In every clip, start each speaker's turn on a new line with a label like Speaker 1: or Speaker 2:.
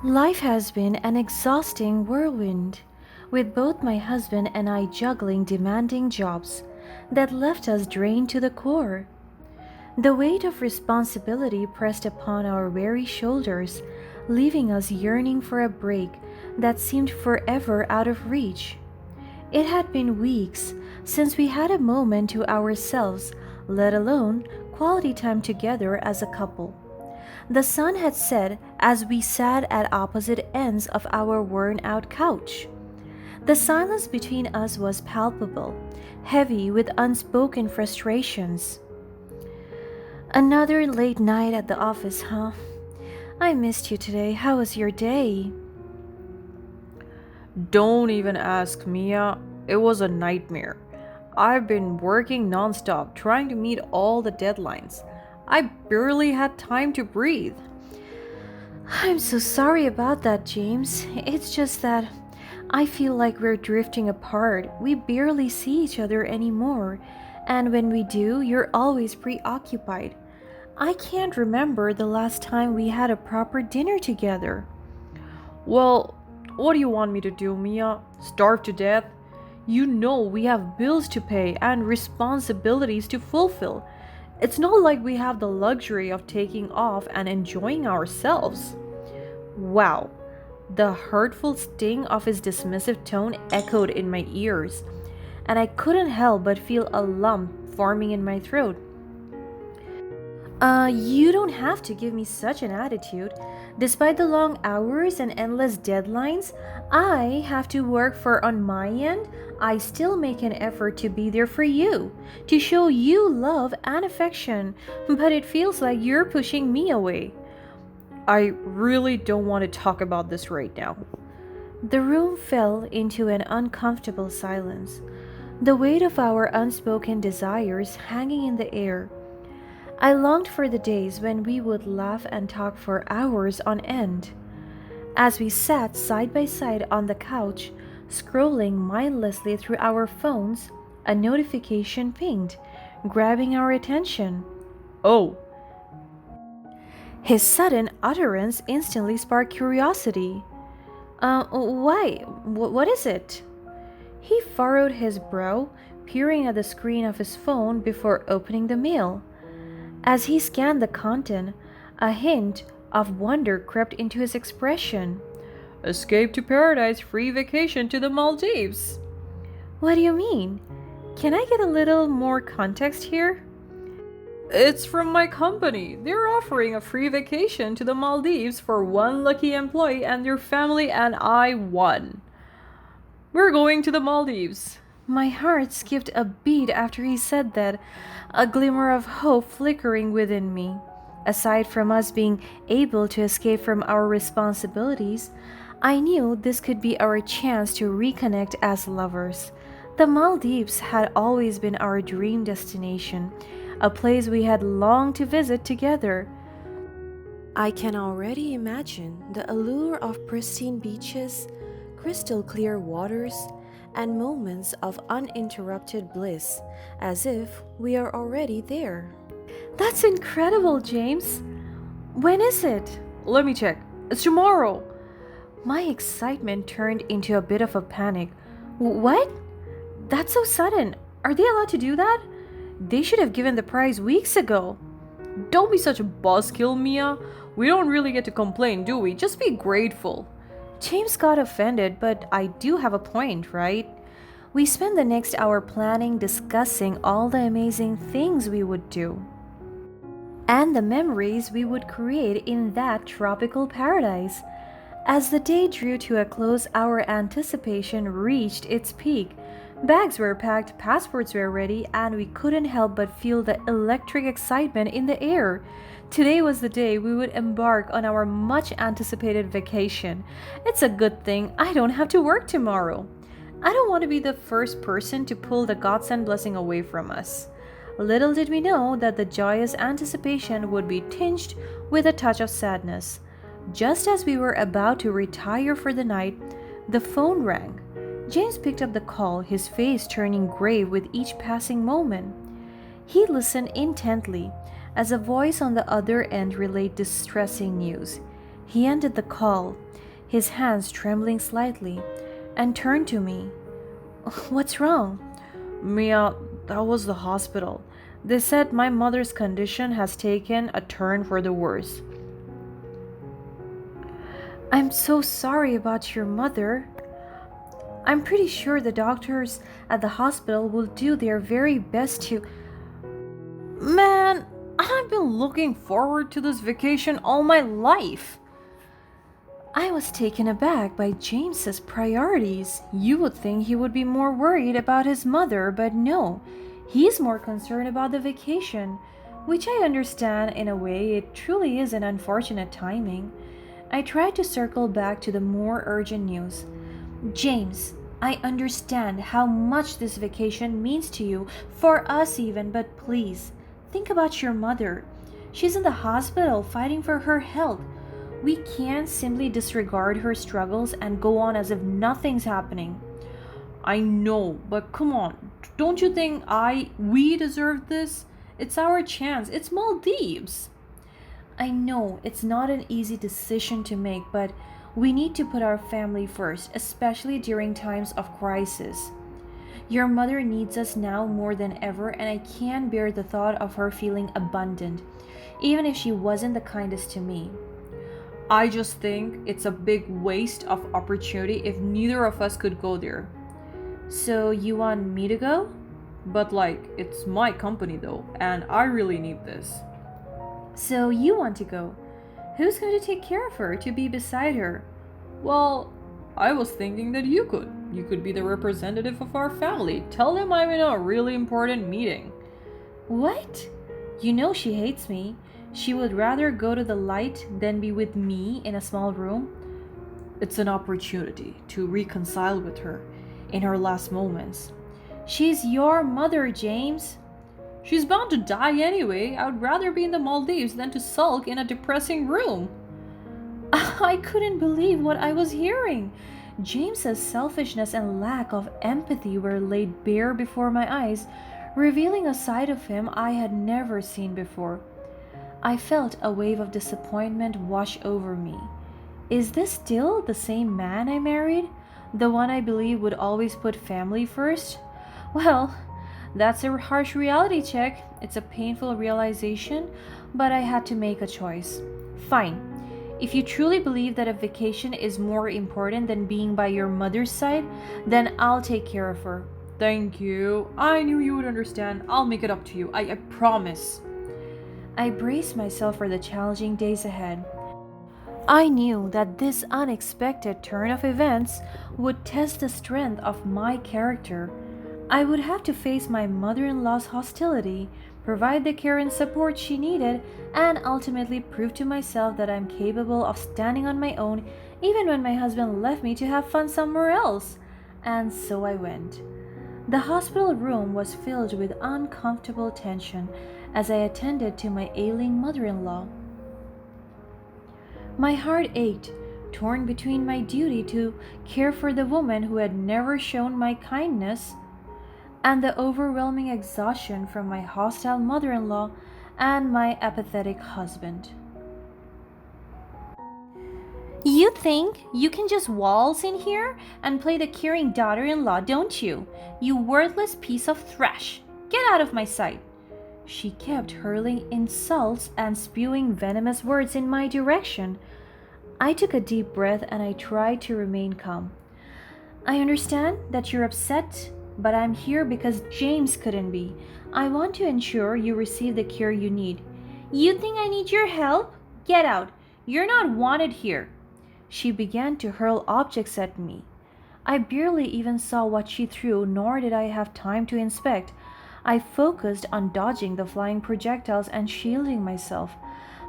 Speaker 1: Life has been an exhausting whirlwind, with both my husband and I juggling demanding jobs that left us drained to the core. The weight of responsibility pressed upon our weary shoulders, leaving us yearning for a break that seemed forever out of reach. It had been weeks since we had a moment to ourselves, let alone quality time together as a couple. The sun had set as we sat at opposite ends of our worn out couch. The silence between us was palpable, heavy with unspoken frustrations. Another late night at the office, huh? I missed you today. How was your day?
Speaker 2: Don't even ask, Mia. It was a nightmare. I've been working nonstop, trying to meet all the deadlines. I barely had time to breathe.
Speaker 1: I'm so sorry about that, James. It's just that I feel like we're drifting apart. We barely see each other anymore. And when we do, you're always preoccupied. I can't remember the last time we had a proper dinner together.
Speaker 2: Well, what do you want me to do, Mia? Starve to death? You know we have bills to pay and responsibilities to fulfill. It's not like we have the luxury of taking off and enjoying ourselves. Wow, the hurtful sting of his dismissive tone echoed in my ears, and I couldn't help but feel a lump forming in my throat. You don't have to give me such an attitude. Despite the long hours and endless deadlines I have to work for on my end, I still make an effort to be there for you, to show you love and affection, but it feels like you're pushing me away. I really don't want to talk about this right now.
Speaker 1: The room fell into an uncomfortable silence, the weight of our unspoken desires hanging in the air. I longed for the days when we would laugh and talk for hours on end. As we sat side by side on the couch, scrolling mindlessly through our phones, a notification pinged, grabbing our attention.
Speaker 2: Oh,
Speaker 1: His sudden utterance instantly sparked curiosity. Why? What is it? He furrowed his brow, peering at the screen of his phone before opening the mail. As he scanned the content, a hint of wonder crept into his expression.
Speaker 2: escape to paradise, free vacation to the Maldives.
Speaker 1: What do you mean? Can I get a little more context here?
Speaker 2: It's from my company. They're offering a free vacation to the Maldives for one lucky employee and their family, and I won. We're going to the Maldives.
Speaker 1: My heart skipped a beat after he said that, a glimmer of hope flickering within me. Aside from us being able to escape from our responsibilities, I knew this could be our chance to reconnect as lovers. The Maldives had always been our dream destination, a place we had longed to visit together. I can already imagine the allure of pristine beaches, crystal clear waters, and moments of uninterrupted bliss, as if we are already there. That's incredible, James. When is it?
Speaker 2: Let me check. It's tomorrow.
Speaker 1: My excitement turned into a bit of a panic. What? That's so sudden. Are they allowed to do that? They should have given the prize weeks ago.
Speaker 2: Don't be such a buzzkill, Mia. We don't really get to complain, do we? Just be grateful.
Speaker 1: James got offended, but I do have a point, right? We spent the next hour planning, discussing all the amazing things we would do and the memories we would create in that tropical paradise. As the day drew to a close, our anticipation reached its peak. Bags were packed, passports were ready, and we couldn't help but feel the electric excitement in the air. Today was the day we would embark on our much anticipated vacation. It's a good thing I don't have to work tomorrow. I don't want to be the first person to pull the godsend blessing away from us. Little did we know that the joyous anticipation would be tinged with a touch of sadness. Just as we were about to retire for the night, the phone rang. James picked up the call, his face turning grave with each passing moment. He listened intently as a voice on the other end relayed distressing news. He ended the call, his hands trembling slightly, and turned to me. What's wrong?
Speaker 2: Mia, that was the hospital. They said my mother's condition has taken a turn for the worse.
Speaker 1: I'm so sorry about your mother. I'm pretty sure the doctors at the hospital will do their very best to.
Speaker 2: Man, I've been looking forward to this vacation all my life.
Speaker 1: I was taken aback by James's priorities. You would think he would be more worried about his mother, but no. He's more concerned about the vacation, which I understand in a way. It truly is an unfortunate timing. I tried to circle back to the more urgent news. James, I understand how much this vacation means to you, for us even, but please, think about your mother. She's in the hospital fighting for her health. We can't simply disregard her struggles and go on as if nothing's happening.
Speaker 2: I know, but come on. Don't you think we deserve this? It's our chance. It's Maldives.
Speaker 1: I know it's not an easy decision to make, but we need to put our family first, especially during times of crisis. Your mother needs us now more than ever, and I can't bear the thought of her feeling abandoned, even if she wasn't the kindest to me.
Speaker 2: I just think it's a big waste of opportunity if neither of us could go there.
Speaker 1: So you want me to go?
Speaker 2: But it's my company though, and I really need this.
Speaker 1: So you want to go? Who's going to take care of her, to be beside her?
Speaker 2: Well, I was thinking that you could. You could be the representative of our family. Tell them I'm in a really important meeting.
Speaker 1: What? You know she hates me. She would rather go to the light than be with me in a small room.
Speaker 2: It's an opportunity to reconcile with her in her last moments.
Speaker 1: She's your mother, James.
Speaker 2: She's bound to die anyway. I would rather be in the Maldives than to sulk in a depressing room.
Speaker 1: I couldn't believe what I was hearing. James's selfishness and lack of empathy were laid bare before my eyes, revealing a side of him I had never seen before. I felt a wave of disappointment wash over me. Is this still the same man I married? The one I believe would always put family first? Well, that's a harsh reality check. It's a painful realization, but I had to make a choice. Fine. If you truly believe that a vacation is more important than being by your mother's side, then I'll take care of her.
Speaker 2: Thank you. I knew you would understand. I'll make it up to you. I promise.
Speaker 1: I braced myself for the challenging days ahead. I knew that this unexpected turn of events would test the strength of my character. I would have to face my mother-in-law's hostility, provide the care and support she needed, and ultimately prove to myself that I'm capable of standing on my own even when my husband left me to have fun somewhere else. And so I went. The hospital room was filled with uncomfortable tension as I attended to my ailing mother-in-law. My heart ached, torn between my duty to care for the woman who had never shown my kindness and the overwhelming exhaustion from my hostile mother-in-law and my apathetic husband. You think you can just waltz in here and play the caring daughter-in-law, don't you? You worthless piece of trash! Get out of my sight! She kept hurling insults and spewing venomous words in my direction. I took a deep breath and I tried to remain calm. I understand that you're upset, but I'm here because James couldn't be. I want to ensure you receive the care you need. You think I need your help? Get out. You're not wanted here. She began to hurl objects at me. I barely even saw what she threw, nor did I have time to inspect. I focused on dodging the flying projectiles and shielding myself.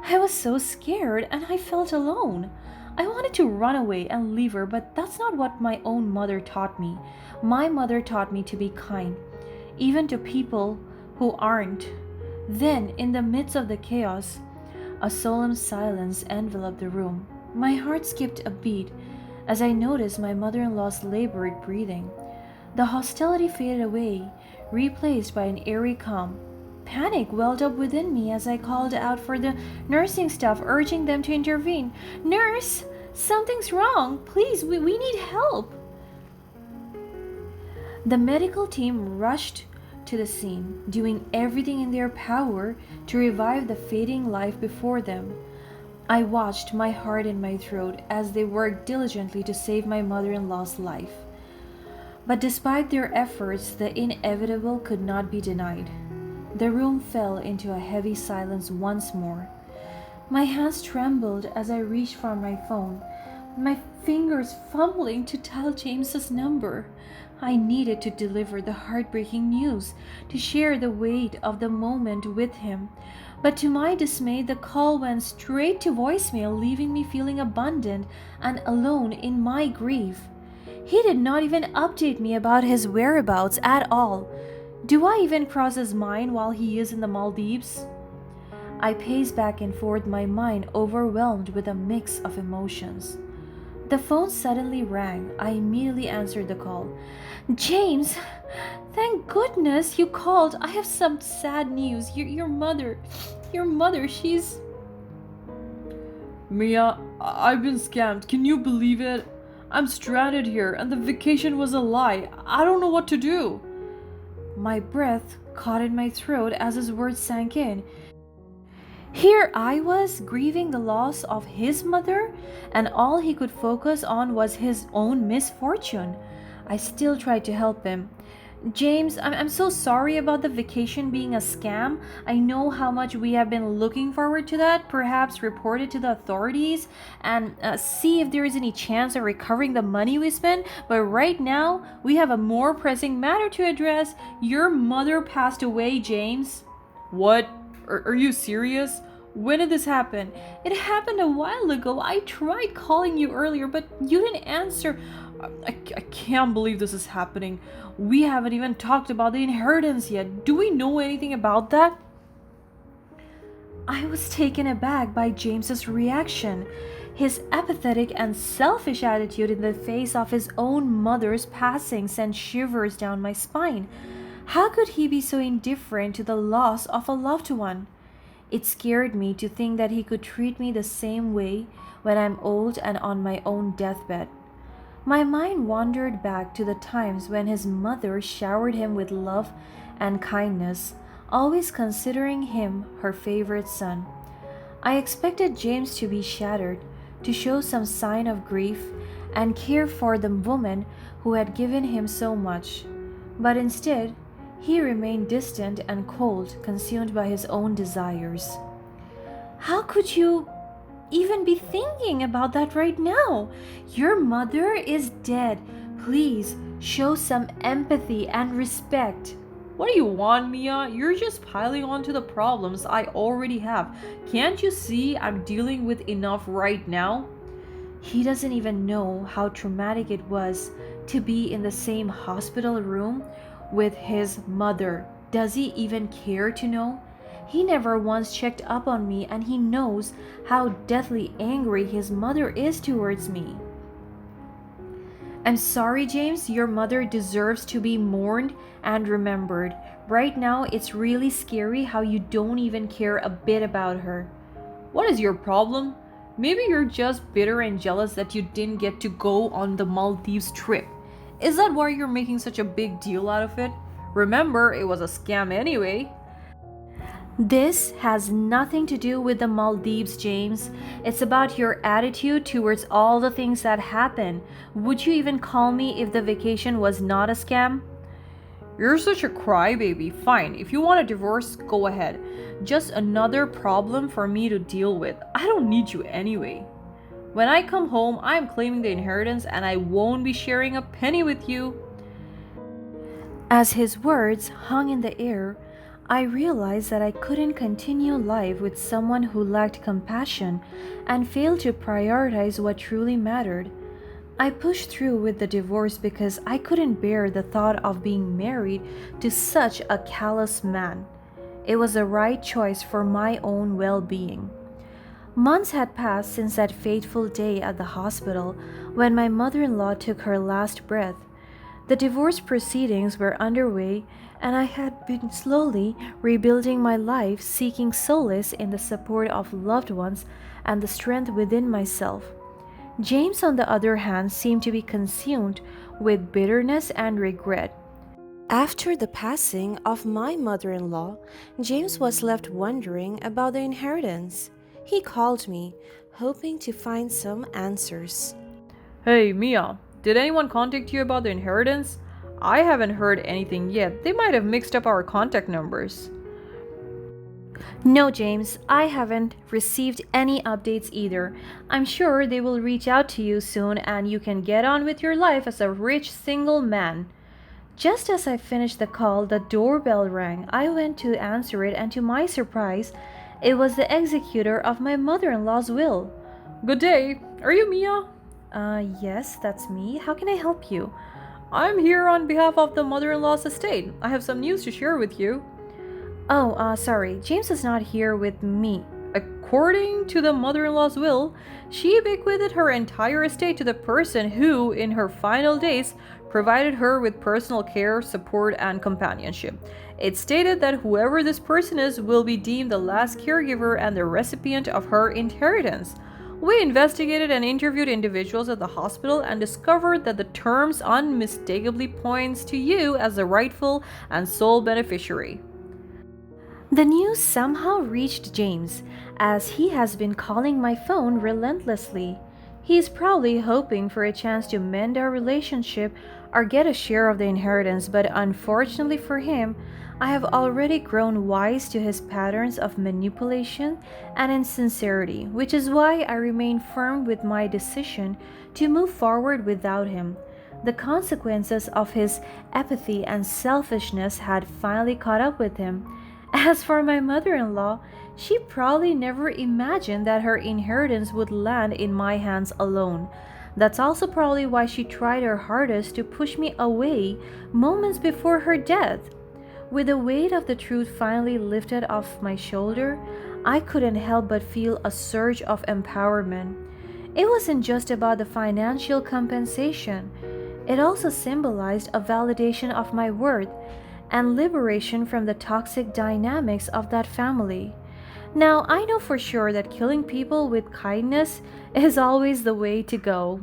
Speaker 1: I was so scared and I felt alone. I wanted to run away and leave her, but that's not what my own mother taught me. My mother taught me to be kind, even to people who aren't. Then, in the midst of the chaos, a solemn silence enveloped the room. My heart skipped a beat as I noticed my mother-in-law's labored breathing. The hostility faded away, replaced by an eerie calm. Panic welled up within me as I called out for the nursing staff, urging them to intervene. "Nurse! Something's wrong. Please, we need help. The medical team rushed to the scene, doing everything in their power to revive the fading life before them. I watched, my heart in my throat, as they worked diligently to save my mother in law's life. But despite their efforts, the inevitable could not be denied. The room fell into a heavy silence once more. My hands trembled as I reached for my phone, my fingers fumbling to dial James's number. I needed to deliver the heartbreaking news, to share the weight of the moment with him. But to my dismay, the call went straight to voicemail, leaving me feeling abandoned and alone in my grief. He did not even update me about his whereabouts at all. Do I even cross his mind while he is in the Maldives? I paced back and forth, my mind overwhelmed with a mix of emotions. The phone suddenly rang. I immediately answered the call. James, thank goodness you called. I have some sad news. Your mother, she's...
Speaker 2: Mia, I've been scammed. Can you believe it? I'm stranded here and the vacation was a lie. I don't know what to do.
Speaker 1: My breath caught in my throat as his words sank in. Here I was, grieving the loss of his mother, and all he could focus on was his own misfortune. I still tried to help him. James, I'm so sorry about the vacation being a scam. I know how much we have been looking forward to that. Perhaps report it to the authorities and see if there is any chance of recovering the money we spent. But right now, we have a more pressing matter to address. Your mother passed away, James.
Speaker 2: What? Are you serious? When did this happen?
Speaker 1: It happened a while ago. I tried calling you earlier, but you didn't answer.
Speaker 2: I can't believe this is happening. We haven't even talked about the inheritance yet. Do we know anything about that?
Speaker 1: I was taken aback by James's reaction. His apathetic and selfish attitude in the face of his own mother's passing sent shivers down my spine. How could he be so indifferent to the loss of a loved one? It scared me to think that he could treat me the same way when I'm old and on my own deathbed. My mind wandered back to the times when his mother showered him with love and kindness, always considering him her favorite son. I expected James to be shattered, to show some sign of grief and care for the woman who had given him so much. But instead, he remained distant and cold, consumed by his own desires. How could you even be thinking about that right now? Your mother is dead. Please show some empathy and respect.
Speaker 2: What do you want, Mia? You're just piling on to the problems I already have. Can't you see I'm dealing with enough right now?
Speaker 1: He doesn't even know how traumatic it was to be in the same hospital room with his mother. Does he even care to know? He never once checked up on me, and he knows how deathly angry his mother is towards me. I'm sorry, James. Your mother deserves to be mourned and remembered. Right now, it's really scary how you don't even care a bit about her.
Speaker 2: What is your problem? Maybe you're just bitter and jealous that you didn't get to go on the Maldives trip. Is that why you're making such a big deal out of it? Remember, it was a scam anyway.
Speaker 1: This has nothing to do with the Maldives, James. It's about your attitude towards all the things that happen. Would you even call me if the vacation was not a scam?
Speaker 2: You're such a crybaby. Fine, if you want a divorce, go ahead. Just another problem for me to deal with. I don't need you anyway. When I come home, I'm claiming the inheritance and I won't be sharing a penny with you.
Speaker 1: As his words hung in the air, I realized that I couldn't continue life with someone who lacked compassion and failed to prioritize what truly mattered. I pushed through with the divorce because I couldn't bear the thought of being married to such a callous man. It was the right choice for my own well-being. Months had passed since that fateful day at the hospital when my mother-in-law took her last breath. The divorce proceedings were underway, and I had been slowly rebuilding my life, seeking solace in the support of loved ones and the strength within myself. James, on the other hand, seemed to be consumed with bitterness and regret. After the passing of my mother in law, James was left wondering about the inheritance. He called me, hoping to find some answers.
Speaker 2: Hey, Mia, did anyone contact you about the inheritance? I haven't heard anything yet. They might have mixed up our contact numbers.
Speaker 1: No, James, I haven't received any updates either. I'm sure they will reach out to you soon and you can get on with your life as a rich single man. Just as I finished the call, the doorbell rang. I went to answer it, and to my surprise, it was the executor of my mother in law's will.
Speaker 2: Good day. Are you Mia?
Speaker 1: Yes, that's me. How can I help you?
Speaker 2: I'm here on behalf of the mother in law's estate. I have some news to share with you.
Speaker 1: Oh, sorry. James is not here with me.
Speaker 2: According to the mother in law's will, she bequeathed her entire estate to the person who, in her final days, provided her with personal care, support, and companionship. It stated that whoever this person is will be deemed the last caregiver and the recipient of her inheritance. We investigated and interviewed individuals at the hospital and discovered that the terms unmistakably points to you as the rightful and sole beneficiary.
Speaker 1: The news somehow reached James, as he has been calling my phone relentlessly. He is probably hoping for a chance to mend our relationship or get a share of the inheritance, but unfortunately for him, I have already grown wise to his patterns of manipulation and insincerity, which is why I remain firm with my decision to move forward without him. The consequences of his apathy and selfishness had finally caught up with him. As for my mother in law, she probably never imagined that her inheritance would land in my hands alone. That's also probably why she tried her hardest to push me away moments before her death. With the weight of the truth finally lifted off my shoulder, I couldn't help but feel a surge of empowerment. It wasn't just about the financial compensation, it also symbolized a validation of my worth and liberation from the toxic dynamics of that family. Now, I know for sure that killing people with kindness is always the way to go.